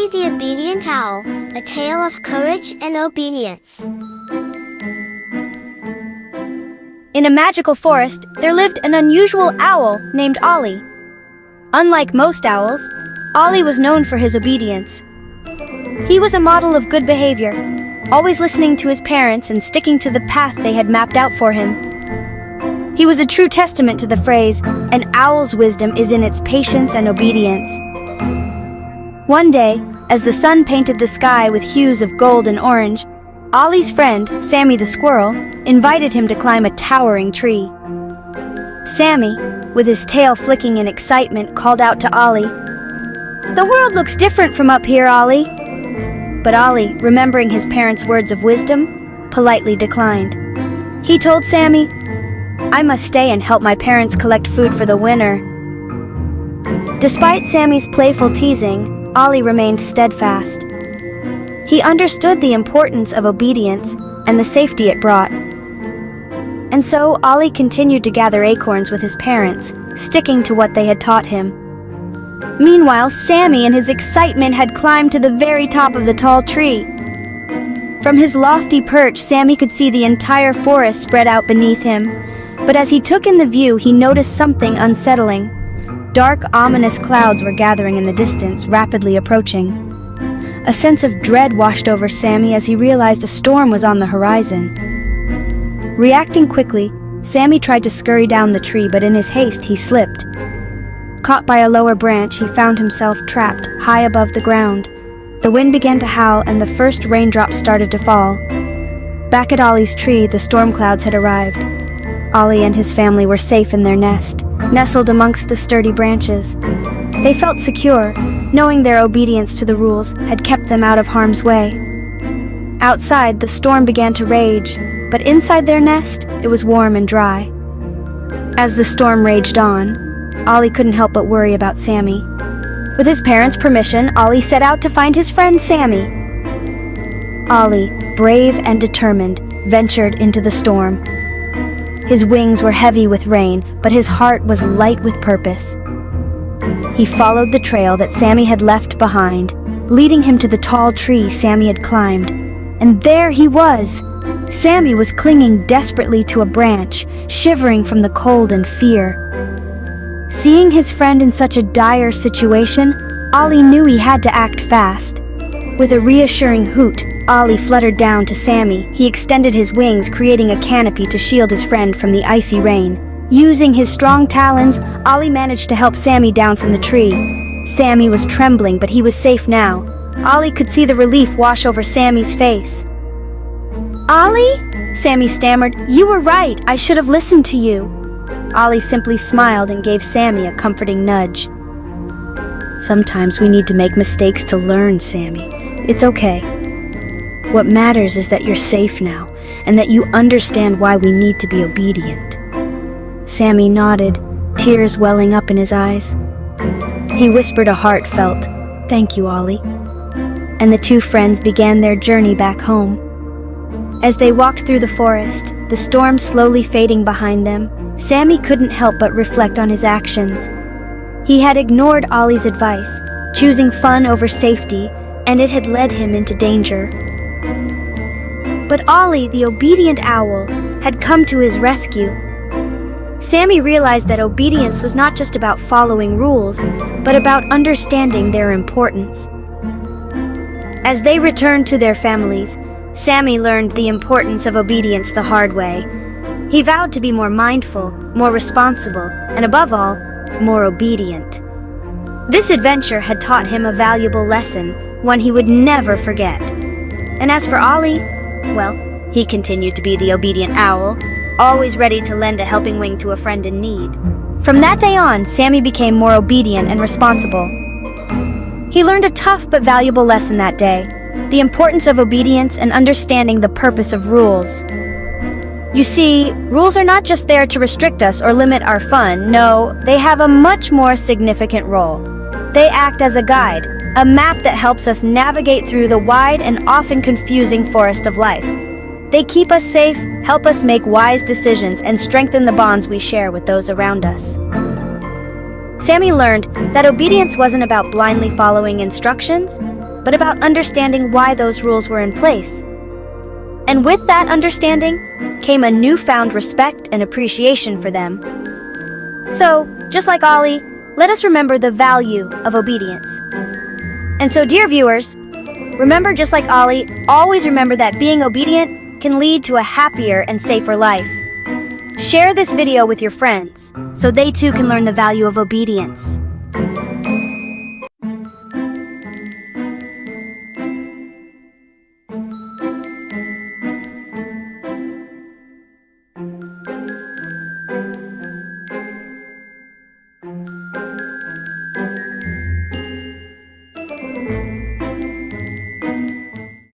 Ollie the Obedient Owl, a tale of courage and obedience. In a magical forest, there lived an unusual owl named Ollie. Unlike most owls, Ollie was known for his obedience. He was a model of good behavior, always listening to his parents and sticking to the path they had mapped out for him. He was a true testament to the phrase, "An owl's wisdom is in its patience and obedience." One day, as the sun painted the sky with hues of gold and orange, Ollie's friend, Sammy the squirrel, invited him to climb a towering tree. Sammy, with his tail flicking in excitement, called out to Ollie, "The world looks different from up here, Ollie." But Ollie, remembering his parents' words of wisdom, politely declined. He told Sammy, "I must stay and help my parents collect food for the winter." Despite Sammy's playful teasing, Ollie remained steadfast. He understood the importance of obedience and the safety it brought. And so Ollie continued to gather acorns with his parents, sticking to what they had taught him. Meanwhile, Sammy, in his excitement, had climbed to the very top of the tall tree. From his lofty perch, Sammy could see the entire forest spread out beneath him. But as he took in the view, he noticed something unsettling. Dark, ominous clouds were gathering in the distance, rapidly approaching. A sense of dread washed over Sammy as he realized a storm was on the horizon. Reacting quickly, Sammy tried to scurry down the tree, but in his haste, he slipped. Caught by a lower branch, he found himself trapped high above the ground. The wind began to howl, and the first raindrops started to fall. Back at Ollie's tree, the storm clouds had arrived. Ollie and his family were safe in their nest, nestled amongst the sturdy branches. They felt secure, knowing their obedience to the rules had kept them out of harm's way. Outside, the storm began to rage, but inside their nest, it was warm and dry. As the storm raged on, Ollie couldn't help but worry about Sammy. With his parents' permission, Ollie set out to find his friend Sammy. Ollie, brave and determined, ventured into the storm. His wings were heavy with rain, but his heart was light with purpose. He followed the trail that Sammy had left behind, leading him to the tall tree Sammy had climbed. And there he was! Sammy was clinging desperately to a branch, shivering from the cold and fear. Seeing his friend in such a dire situation, Ollie knew he had to act fast. With a reassuring hoot, Ollie fluttered down to Sammy. He extended his wings, creating a canopy to shield his friend from the icy rain. Using his strong talons, Ollie managed to help Sammy down from the tree. Sammy was trembling, but he was safe now. Ollie could see the relief wash over Sammy's face. "Ollie?" Sammy stammered. "You were right. I should have listened to you." Ollie simply smiled and gave Sammy a comforting nudge. "Sometimes we need to make mistakes to learn, Sammy. It's okay. What matters is that you're safe now, and that you understand why we need to be obedient." Sammy nodded, tears welling up in his eyes. He whispered a heartfelt, "Thank you, Ollie." And the two friends began their journey back home. As they walked through the forest, the storm slowly fading behind them, Sammy couldn't help but reflect on his actions. He had ignored Ollie's advice, choosing fun over safety, and it had led him into danger. But Ollie, the obedient owl, had come to his rescue. Sammy realized that obedience was not just about following rules, but about understanding their importance. As they returned to their families, Sammy learned the importance of obedience the hard way. He vowed to be more mindful, more responsible, and above all, more obedient. This adventure had taught him a valuable lesson, one he would never forget. And as for Ollie, well, he continued to be the obedient owl, always ready to lend a helping wing to a friend in need. From that day on, Sammy became more obedient and responsible. He learned a tough but valuable lesson that day, the importance of obedience and understanding the purpose of rules. You see, rules are not just there to restrict us or limit our fun. No, they have a much more significant role. They act as a guide, a map that helps us navigate through the wide and often confusing forest of life. They keep us safe, help us make wise decisions, and strengthen the bonds we share with those around us. Sammy learned that obedience wasn't about blindly following instructions. but about understanding why those rules were in place. And with that understanding came a newfound respect and appreciation for them. So, just like Ollie, let us remember the value of obedience. And so, dear viewers, remember, just like Ollie, always remember that being obedient can lead to a happier and safer life. Share this video with your friends so they too can learn the value of obedience.